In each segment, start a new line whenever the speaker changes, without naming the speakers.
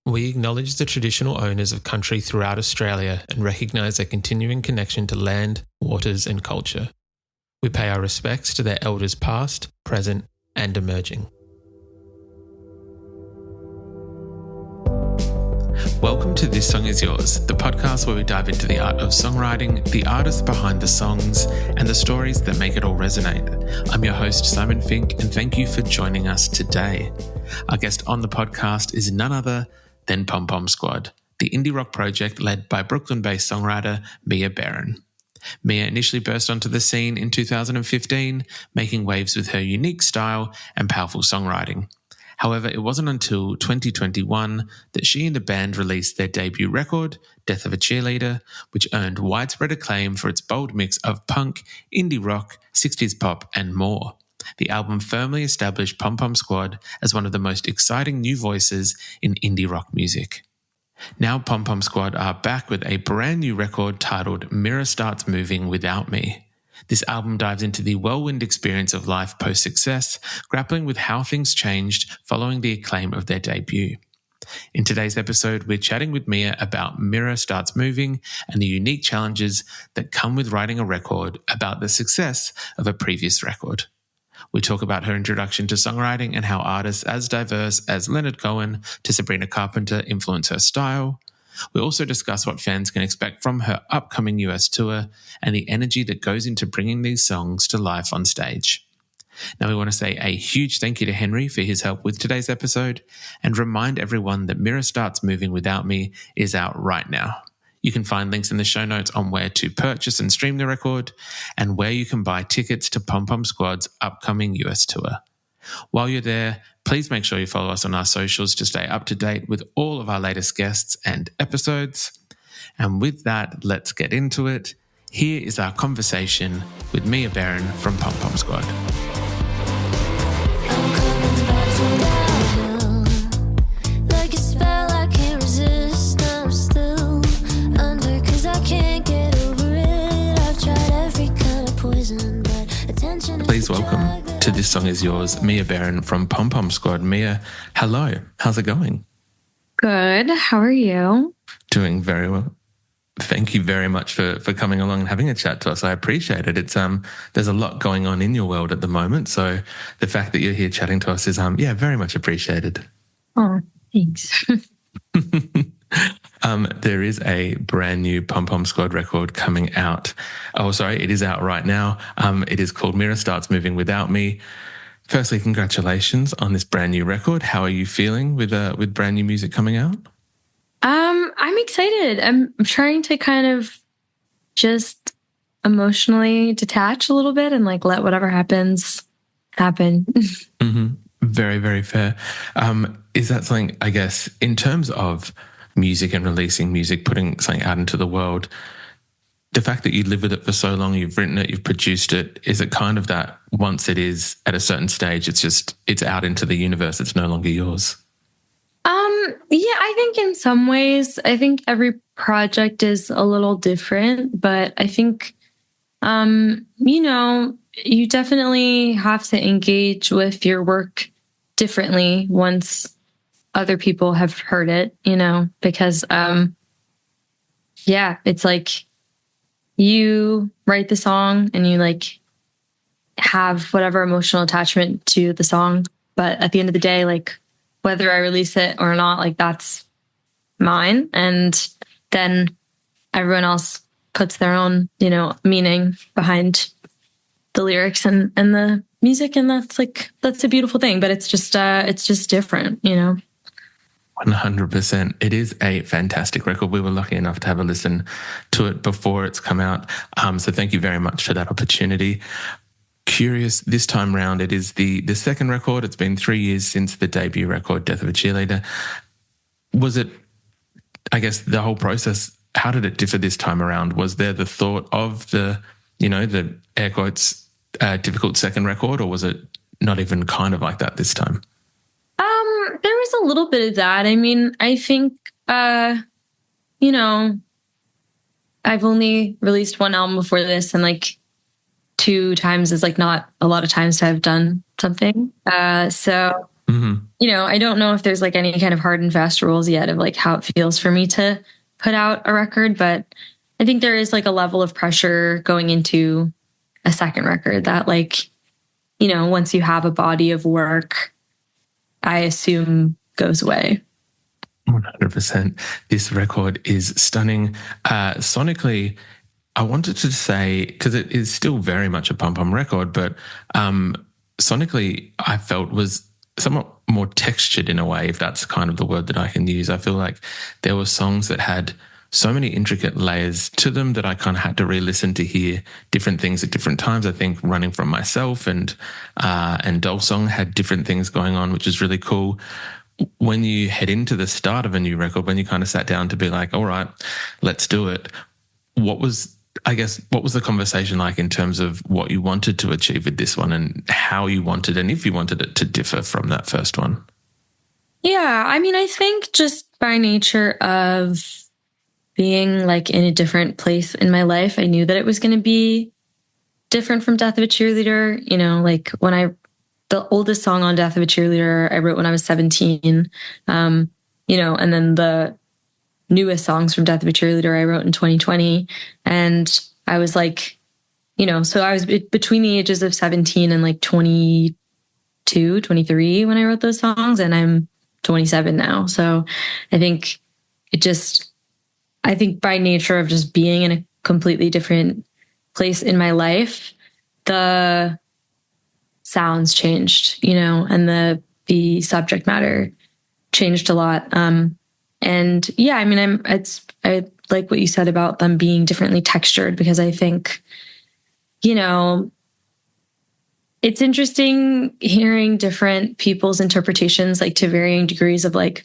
We acknowledge the traditional owners of country throughout Australia and recognise their continuing connection to land, waters and culture. We pay our respects to their elders past, present and emerging. Welcome to This Song Is Yours, the podcast where we dive into the art of songwriting, the artists behind the songs, and the stories that make it all resonate. I'm your host, Simon Fink, and thank you for joining us today. Our guest on the podcast is none other than Pom Pom Squad, the indie rock project led by Brooklyn-based songwriter Mia Berrin. Mia initially burst onto the scene in 2015, making waves with her unique style and powerful songwriting. However, it wasn't until 2021 that she and the band released their debut record, Death of a Cheerleader, which earned widespread acclaim for its bold mix of punk, indie rock, 60s pop, and more. The album firmly established Pom Pom Squad as one of the most exciting new voices in indie rock music. Now Pom Pom Squad are back with a brand new record titled Mirror Starts Moving Without Me. This album dives into the whirlwind experience of life post-success, grappling with how things changed following the acclaim of their debut. In today's episode, we're chatting with Mia about Mirror Starts Moving and the unique challenges that come with writing a record about the success of a previous record. We talk about her introduction to songwriting and how artists as diverse as Leonard Cohen to Sabrina Carpenter influence her style. We also discuss what fans can expect from her upcoming US tour and the energy that goes into bringing these songs to life on stage. Now we want to say a huge thank you to Henry for his help with today's episode and remind everyone that Mirror Starts Moving Without Me is out right now. You can find links in the show notes on where to purchase and stream the record and where you can buy tickets to Pom Pom Squad's upcoming US tour. While you're there, please make sure you follow us on our socials to stay up to date with all of our latest guests and episodes. And with that, let's get into it. Here is our conversation with Mia Berrin from Pom Pom Squad. Please welcome to This Song Is Yours, Mia Berrin from Pom Pom Squad. Mia, hello. How's it going?
Good. How are you?
Doing very well. Thank you very much for coming along and having a chat to us. I appreciate it. It's there's a lot going on in your world at the moment, so the fact that you're here chatting to us is very much appreciated.
Oh, thanks.
There is a brand new Pom Pom Squad record coming out. Oh, sorry, it is out right now. It is called Mirror Starts Moving Without Me. Firstly, congratulations on this brand new record. How are you feeling with brand new music coming out?
I'm excited. I'm trying to kind of just emotionally detach a little bit and let whatever happens happen.
Mm-hmm. Very, very fair. Is that something, I guess, in terms of music and releasing music, putting something out into the world, the fact that you live with it for so long, you've written it, you've produced it, is it kind of that once it is at a certain stage, it's out into the universe, it's no longer yours?
Yeah, I think in some ways, I think every project is a little different, but I think, you definitely have to engage with your work differently once other people have heard it, because, it's like you write the song and you have whatever emotional attachment to the song. But at the end of the day, whether I release it or not, that's mine. And then everyone else puts their own, meaning behind the lyrics and the music. And that's a beautiful thing, but it's just different,
100%. It is a fantastic record. We were lucky enough to have a listen to it before it's come out. So thank you very much for that opportunity. Curious, this time round, it is the second record. It's been 3 years since the debut record, Death of a Cheerleader. Was it, I guess, the whole process, how did it differ this time around? Was there the thought of the air quotes, difficult second record, or was it not even kind of like that this time?
There was a little bit of that. I mean, I think, I've only released one album before this, and 2 times is not a lot of times to have done something. So You know, I don't know if there's like any kind of hard and fast rules yet of like how it feels for me to put out a record, but I think there is like a level of pressure going into a second record that like, you know, once you have a body of work, I assume goes away.
100%. This record is stunning. Sonically, I wanted to say, because it is still very much a Pom Pom record, but sonically, I felt was somewhat more textured in a way, if that's kind of the word that I can use. I feel like there were songs that had so many intricate layers to them that I kind of had to re-listen to hear different things at different times. I think Running From Myself and Doll Song had different things going on, which is really cool. When you head into the start of a new record, when you kind of sat down to be like, all right, let's do it, what was the conversation like in terms of what you wanted to achieve with this one and how you wanted, and if you wanted it to differ from that first one?
Yeah, I mean, I think just by nature of being like in a different place in my life, I knew that it was going to be different from Death of a Cheerleader. You know, like the oldest song on Death of a Cheerleader I wrote when I was 17, you know, and then the newest songs from Death of a Cheerleader I wrote in 2020. And I was like, you know, so I was between the ages of 17 and like 22, 23 when I wrote those songs. And I'm 27 now. So I think by nature of just being in a completely different place in my life, the sounds changed, you know, and the subject matter changed a lot. And yeah, I mean, I like what you said about them being differently textured, because I think, you know, it's interesting hearing different people's interpretations, like to varying degrees of like,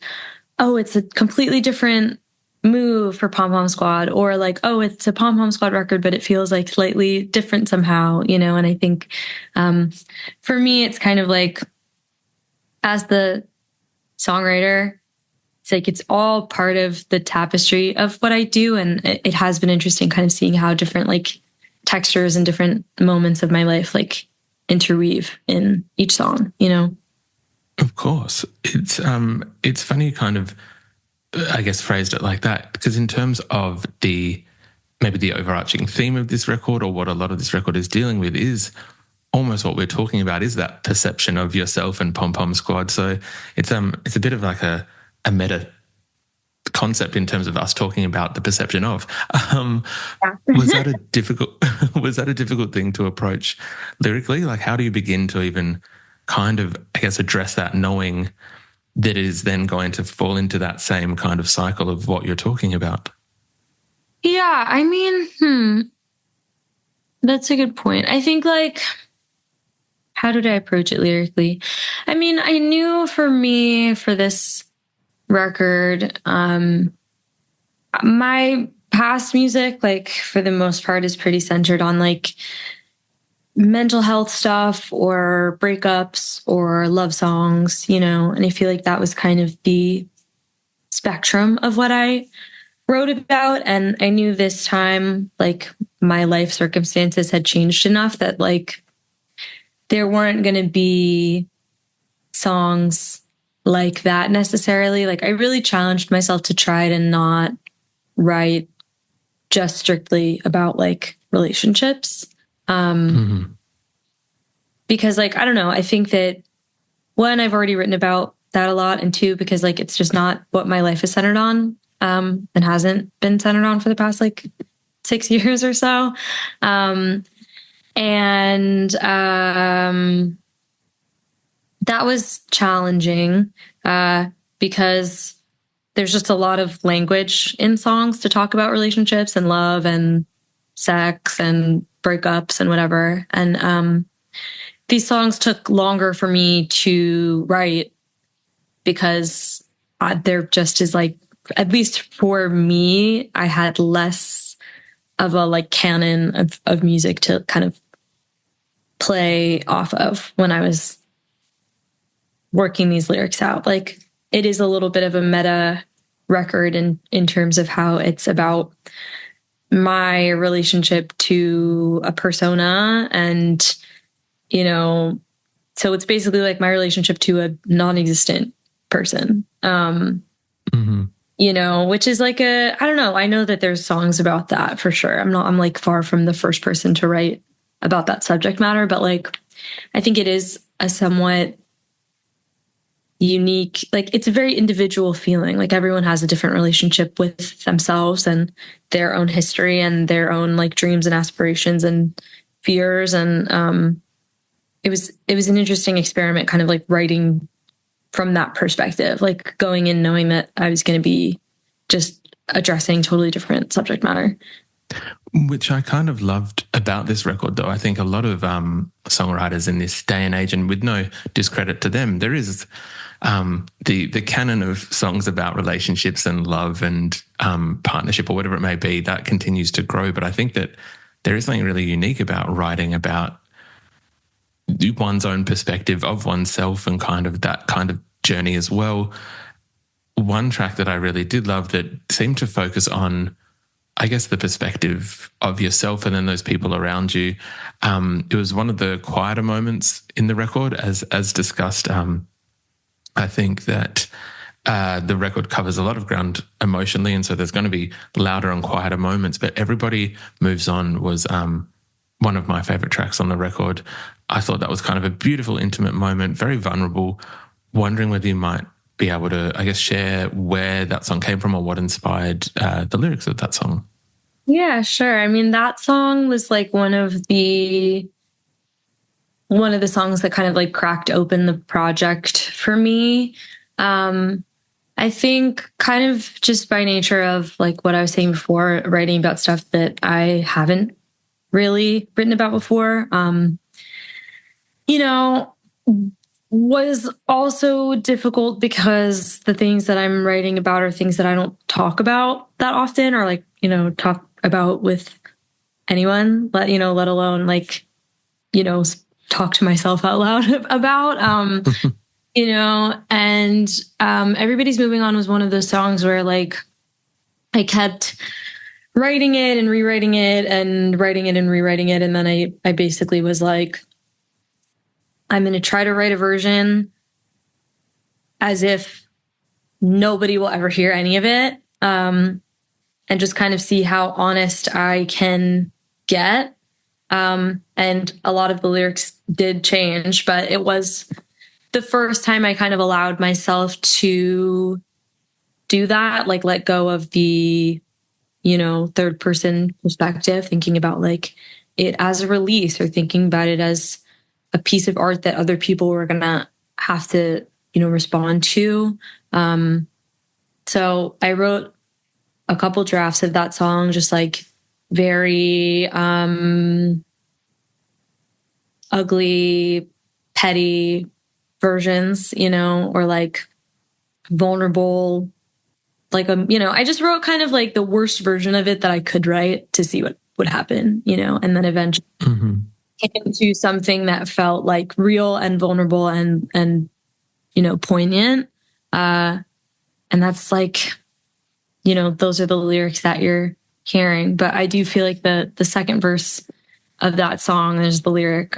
oh, it's a completely different move for Pom Pom Squad, or like, oh, it's a Pom Pom Squad record, but it feels like slightly different somehow, you know? And I think, for me, it's kind of like, as the songwriter, it's like, it's all part of the tapestry of what I do. And it has been interesting kind of seeing how different like textures and different moments of my life, like interweave in each song, you know?
Of course. It's funny you kind of, I guess, phrased it like that, because in terms of maybe the overarching theme of this record, or what a lot of this record is dealing with, is almost what we're talking about, is that perception of yourself and Pom Pom Squad. So it's a bit of like a meta concept in terms of us talking about the perception of. Was that a difficult thing to approach lyrically? Like, how do you begin to even kind of, I guess, address that, knowing that it is then going to fall into that same kind of cycle of what you're talking about?
Yeah, I mean, that's a good point. I think like, how did I approach it lyrically? I mean, I knew for me, for this record, my past music, like for the most part, is pretty centered on like mental health stuff or breakups or love songs, you know, and I feel like that was kind of the spectrum of what I wrote about. And I knew this time, like my life circumstances had changed enough that like there weren't going to be songs like that necessarily. Like I really challenged myself to try to not write just strictly about like relationships. Because like, I don't know, I think that one, I've already written about that a lot, and two, because like, it's just not what my life is centered on, and hasn't been centered on for the past like 6 years or so. That was challenging, because there's just a lot of language in songs to talk about relationships and love and sex and breakups and whatever. And these songs took longer for me to write because there just is like, at least for me, I had less of a like canon of music to kind of play off of when I was working these lyrics out. Like it is a little bit of a meta record in terms of how it's about my relationship to a persona and, you know, So it's basically like my relationship to a non-existent person. You know, which is like I don't know. I know that there's songs about that for sure. I'm like far from the first person to write about that subject matter, but like, I think it is a somewhat unique, like it's a very individual feeling. Like everyone has a different relationship with themselves and their own history and their own like dreams and aspirations and fears. And it was an interesting experiment, kind of like writing from that perspective, like going in knowing that I was going to be just addressing totally different subject matter.
Which I kind of loved about this record, though. I think a lot of songwriters in this day and age, and with no discredit to them, there is the canon of songs about relationships and love and partnership or whatever it may be that continues to grow. But I think that there is something really unique about writing about one's own perspective of oneself and kind of that kind of journey as well. One track that I really did love that seemed to focus on, I guess, the perspective of yourself and then those people around you. It was one of the quieter moments in the record, as discussed. I think that the record covers a lot of ground emotionally, and so there's going to be louder and quieter moments, but Everybody Moves On was one of my favourite tracks on the record. I thought that was kind of a beautiful, intimate moment, very vulnerable, wondering whether you might be able to, I guess, share where that song came from or what inspired the lyrics of that song.
Yeah, sure. I mean, that song was like one of the songs that kind of like cracked open the project for me. I think kind of just by nature of like what I was saying before, writing about stuff that I haven't really written about before, you know, was also difficult because the things that I'm writing about are things that I don't talk about that often, or like, you know, talk about with anyone, let alone like, you know, talk to myself out loud about, you know, and Everybody's Moving On was one of those songs where like I kept writing it and rewriting it and writing it and rewriting it. And then I basically was like, I'm going to try to write a version as if nobody will ever hear any of it. And just kind of see how honest I can get. And a lot of the lyrics did change, but it was the first time I kind of allowed myself to do that, like let go of the, you know, third person perspective, thinking about like it as a release or thinking about it as a piece of art that other people were going to have to, you know, respond to. So I wrote a couple drafts of that song, just like very ugly, petty versions, you know, or like vulnerable, like, you know, I just wrote kind of like the worst version of it that I could write to see what would happen, you know, and then eventually came to something that felt like real and vulnerable and, you know, poignant. And that's like, you know, those are the lyrics that you're hearing. But I do feel like the second verse of that song, there's the lyric,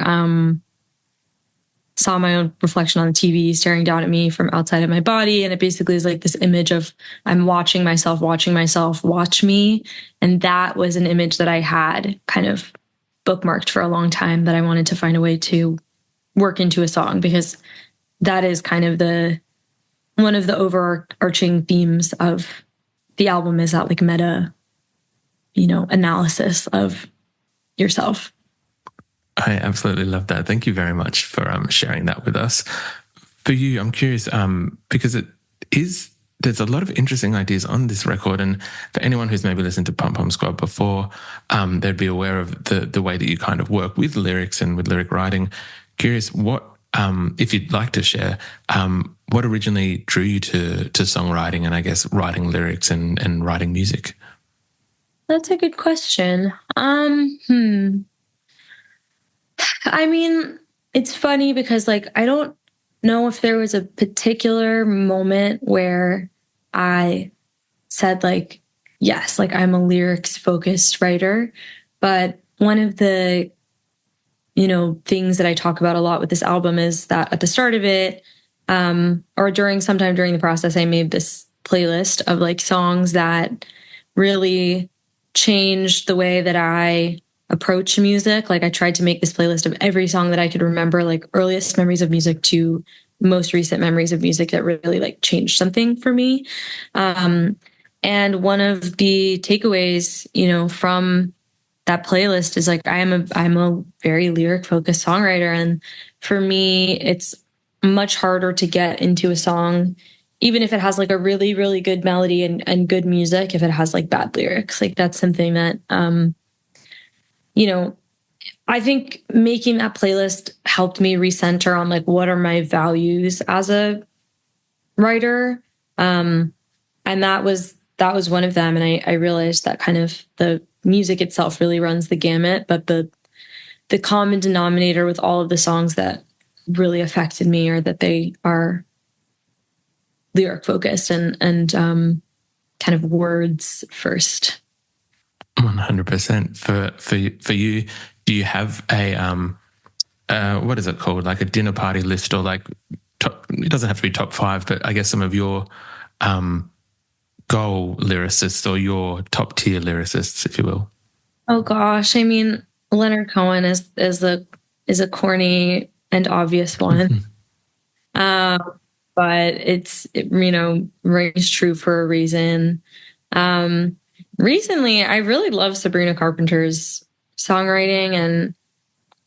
saw my own reflection on the TV staring down at me from outside of my body. And it basically is like this image of I'm watching myself watch me. And that was an image that I had kind of bookmarked for a long time that I wanted to find a way to work into a song, because that is kind of one of the overarching themes of the album, is that like meta, you know, analysis of yourself.
I absolutely love that. Thank you very much for sharing that with us. For you, I'm curious, because there's a lot of interesting ideas on this record, and for anyone who's maybe listened to Pom Pom Squad before, they'd be aware of the way that you kind of work with lyrics and with lyric writing. Curious, what, if you'd like to share, what originally drew you to songwriting and I guess writing lyrics and writing music?
That's a good question. I mean, it's funny because like I don't know if there was a particular moment where I said like, yes, like I'm a lyrics focused writer, but one of the things that I talk about a lot with this album is that at the start of it, or sometime during the process, I made this playlist of like songs that really changed the way that I approach music. Like I tried to make this playlist of every song that I could remember, like earliest memories of music to most recent memories of music that really like changed something for me. And one of the takeaways, from that playlist is like I'm a very lyric focused songwriter, and for me, it's much harder to get into a song, even if it has like a really, really good melody and good music, if it has like bad lyrics. Like that's something that, I think making that playlist helped me recenter on like, what are my values as a writer? And that was one of them. And I realized that kind of the music itself really runs the gamut, but the common denominator with all of the songs that really affected me are that they are lyric focused and kind of words first.
100%. For you, do you have a what is it called, like a dinner party list, or like it doesn't have to be top 5, but I guess some of your goal lyricists or your top tier lyricists, if you will?
Oh gosh, I mean, Leonard Cohen is a corny and obvious one. But it rings true for a reason. Recently, I really love Sabrina Carpenter's songwriting, and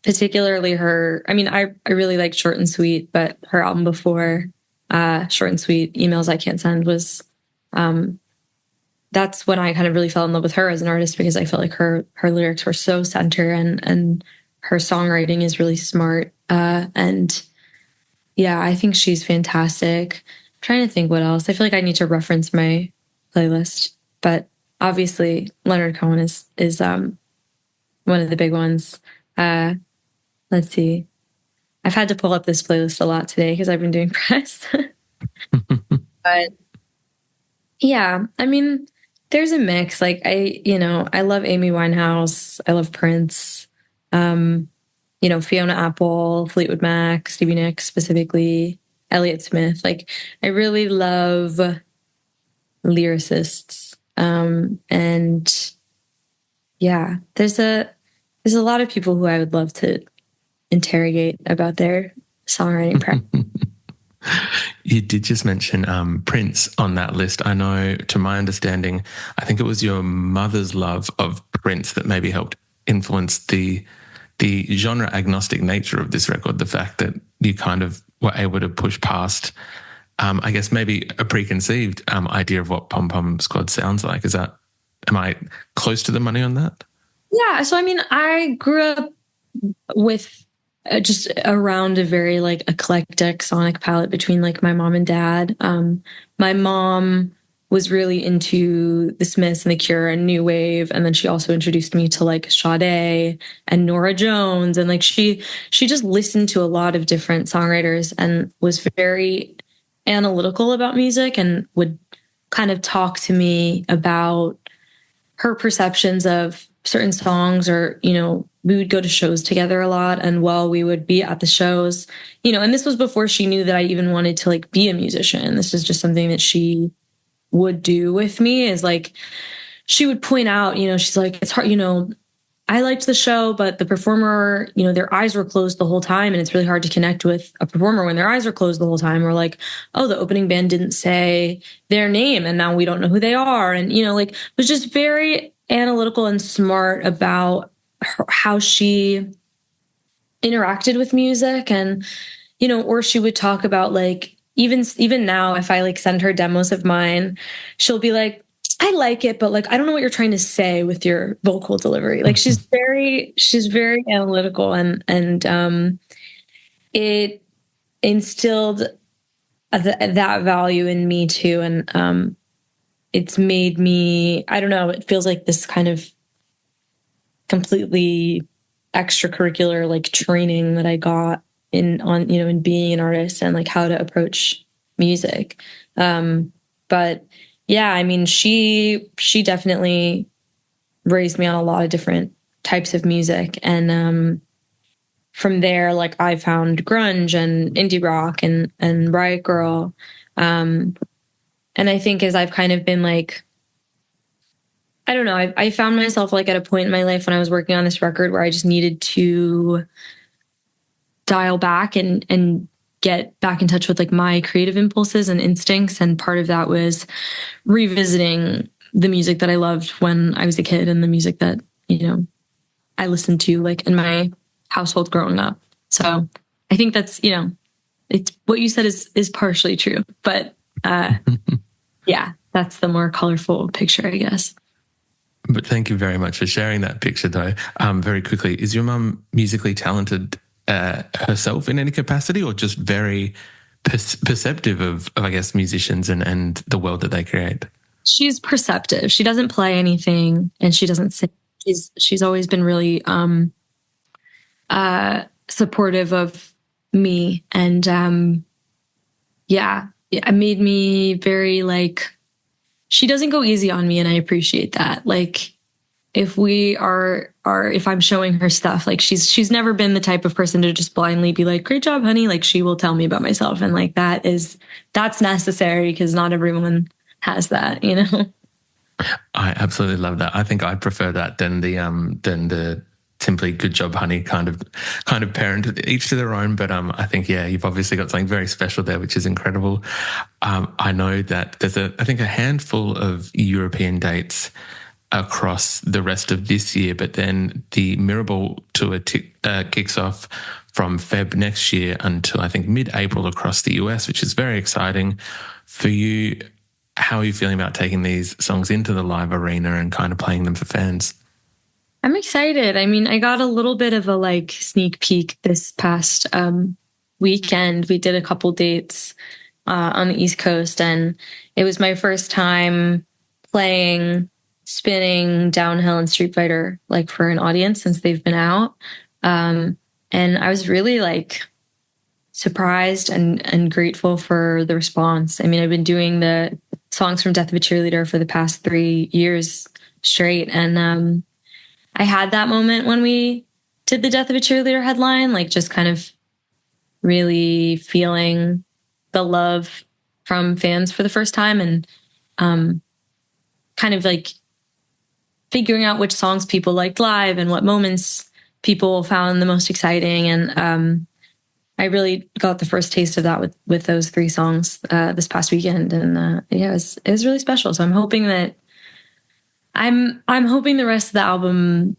particularly her. I mean, I really like Short and Sweet, but her album before Short and Sweet, Emails I Can't Send, was that's when I kind of really fell in love with her as an artist, because I felt like her lyrics were so center, and her songwriting is really smart. And yeah, I think she's fantastic. I'm trying to think what else. I feel like I need to reference my playlist, but obviously Leonard Cohen is one of the big ones. Let's see. I've had to pull up this playlist a lot today because I've been doing press. But yeah, I mean, there's a mix. Like I love Amy Winehouse. I love Prince. Fiona Apple, Fleetwood Mac, Stevie Nicks specifically, Elliott Smith. Like I really love lyricists. And yeah, there's a lot of people who I would love to interrogate about their songwriting practice.
You did just mention Prince on that list. I know, to my understanding, I think it was your mother's love of Prince that maybe helped influence the genre agnostic nature of this record, the fact that you kind of were able to push past, I guess, maybe a preconceived idea of what Pom Pom Squad sounds like. Am I close to the money on that?
Yeah. So, I mean, I grew up with just around a very like eclectic sonic palette between like my mom and dad. My mom was really into the Smiths and the Cure and New Wave, and then she also introduced me to like Sade and Nora Jones, and like she just listened to a lot of different songwriters and was very analytical about music, and would kind of talk to me about her perceptions of certain songs, or we would go to shows together a lot, and while we would be at the shows, and this was before she knew that I even wanted to like be a musician. This was just something that she would do with me, is like she would point out, she's like, it's hard, I liked the show, but the performer, their eyes were closed the whole time, and it's really hard to connect with a performer when their eyes are closed the whole time. Or like, oh, the opening band didn't say their name and now we don't know who they are. And like was just very analytical and smart about how she interacted with music. And or she would talk about like, even now, if I like send her demos of mine, she'll be like, I like it, but like I don't know what you're trying to say with your vocal delivery. Like she's very analytical, and it instilled that value in me too. And it's made me, I don't know, it feels like this kind of completely extracurricular like training that I got in being an artist and like how to approach music. But yeah, I mean, she definitely raised me on a lot of different types of music. And from there, like I found grunge and indie rock and Riot Girl. And I think as I've kind of been like, I don't know, I found myself like at a point in my life when I was working on this record where I just needed to dial back and get back in touch with like my creative impulses and instincts. And part of that was revisiting the music that I loved when I was a kid and the music that, I listened to like in my household growing up. So I think that's, it's what you said is partially true, but yeah, that's the more colorful picture, I guess.
But thank you very much for sharing that picture, though. Very quickly, is your mum musically talented herself in any capacity, or just very perceptive of, I guess, musicians and the world that they create?
She's perceptive. She doesn't play anything, and she doesn't sing. She's always been really supportive of me, and it made me very like. She doesn't go easy on me, and I appreciate that. Like, if I'm showing her stuff, like she's never been the type of person to just blindly be like, "Great job, honey." Like, she will tell me about myself, and like that's necessary because not everyone has that,
I absolutely love that. I think I prefer that than the simply "good job, honey" kind of parent. Each to their own, but I think you've obviously got something very special there, which is incredible. I know that there's I think a handful of European dates across the rest of this year, but then the Mirrorball tour kicks off from Feb next year until I think mid-April across the US, which is very exciting for you. How are you feeling about taking these songs into the live arena and kind of playing them for fans?
I'm excited. I mean, I got a little bit of a like sneak peek this past weekend. We did a couple dates on the East Coast, and it was my first time playing spinning, downhill, and Street Fighter like for an audience since they've been out. And I was really like surprised and grateful for the response. I mean, I've been doing the songs from Death of a Cheerleader for the past 3 years straight. And I had that moment when we did the Death of a Cheerleader headline, like just kind of really feeling the love from fans for the first time, and kind of like figuring out which songs people liked live and what moments people found the most exciting. And I really got the first taste of that with those 3 songs this past weekend, and it was really special. So I'm hoping that I'm hoping the rest of the album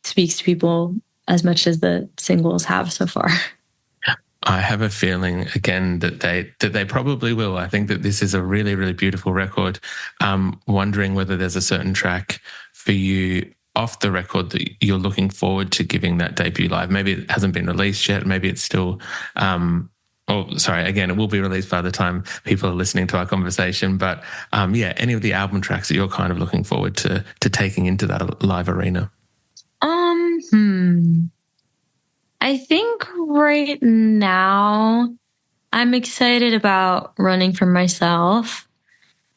speaks to people as much as the singles have so far.
I have a feeling again that they probably will. I think that this is a really, really beautiful record. Wondering whether there's a certain track for you off the record that you're looking forward to giving that debut live. Maybe it hasn't been released yet. Maybe it's still, again, it will be released by the time people are listening to our conversation. But any of the album tracks that you're kind of looking forward to taking into that live arena.
I think right now I'm excited about Running From Myself.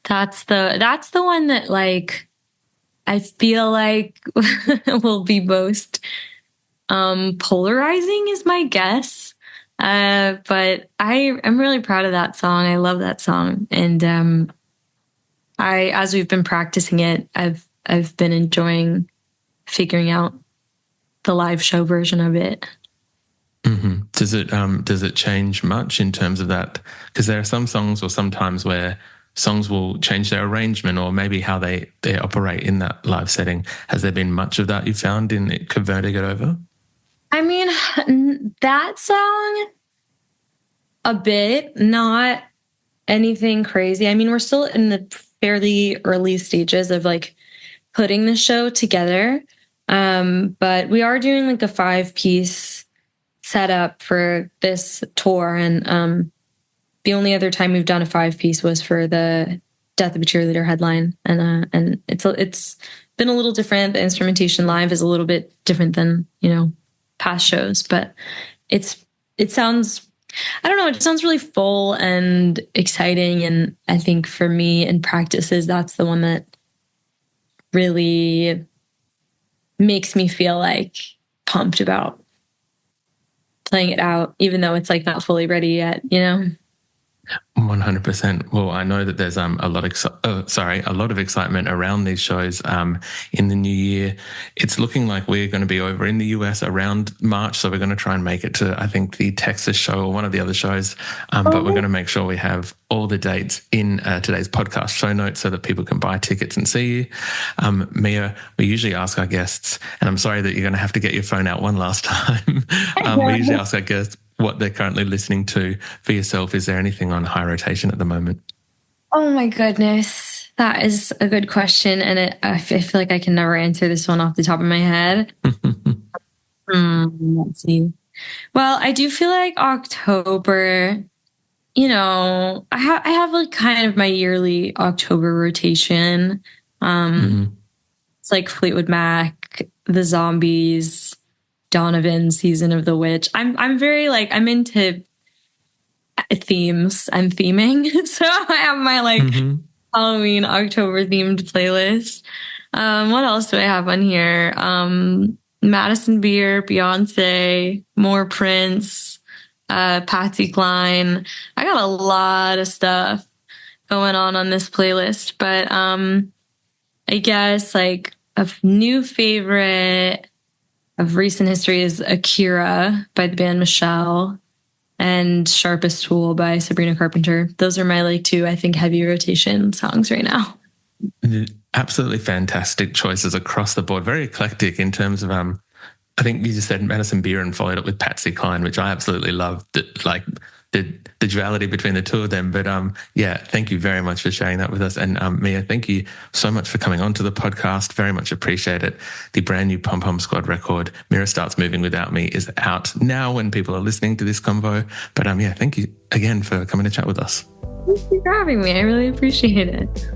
That's the one that like I feel like will be most polarizing is my guess. But I'm really proud of that song. I love that song. And as we've been practicing it, I've been enjoying figuring out the live show version of it.
Mm-hmm. Does it change much in terms of that? Because there are some songs or sometimes where songs will change their arrangement or maybe how they operate in that live setting. Has there been much of that you found in converting it over?
I mean, that song, a bit, not anything crazy. I mean, we're still in the fairly early stages of like putting the show together. But we are doing like a 5-piece setup for this tour. And the only other time we've done a 5-piece was for the Death of a Cheerleader headline. And it's been a little different. The instrumentation live is a little bit different than, past shows, but it sounds, I don't know, it sounds really full and exciting. And I think for me in practices, that's the one that really makes me feel like pumped about. playing it out, even though it's like not fully ready yet, you know?
100%. Well, I know that there's a lot of excitement around these shows in the new year. It's looking like we're going to be over in the US around March, so we're going to try and make it to, I think, the Texas show or one of the other shows. But we're going to make sure we have all the dates in today's podcast show notes so that people can buy tickets and see you. Mia, we usually ask our guests, and I'm sorry that you're going to have to get your phone out one last time. We usually ask our guests what they're currently listening to. For yourself, is there anything on high rotation at the moment?
Oh my goodness. That is a good question. And I feel like I can never answer this one off the top of my head. Let's see. Well, I do feel like October, you know, I have like kind of my yearly October rotation. It's like Fleetwood Mac, The Zombies, Donovan, Season of the Witch. I'm very like, I'm into themes. I'm theming. So I have my like Halloween October themed playlist. What else do I have on here? Madison Beer, Beyonce, more Prince, Patsy Cline. I got a lot of stuff going on this playlist, but I guess like a new favorite of recent history is Akira by the band Michelle and Sharpest Tool by Sabrina Carpenter. Those are my like two, I think, heavy rotation songs right now.
Absolutely fantastic choices across the board. Very eclectic in terms of, I think you just said Madison Beer and followed up with Patsy Cline, which I absolutely love. Like the duality between the two of them. But yeah, thank you very much for sharing that with us. And Mia, thank you so much for coming on to the podcast. Very much appreciate it. The brand new Pom Pom Squad record, Mirror Starts Moving Without Me, is out now when people are listening to this convo. But yeah, thank you again for coming to chat with us.
Thank you for having me. I really appreciate it.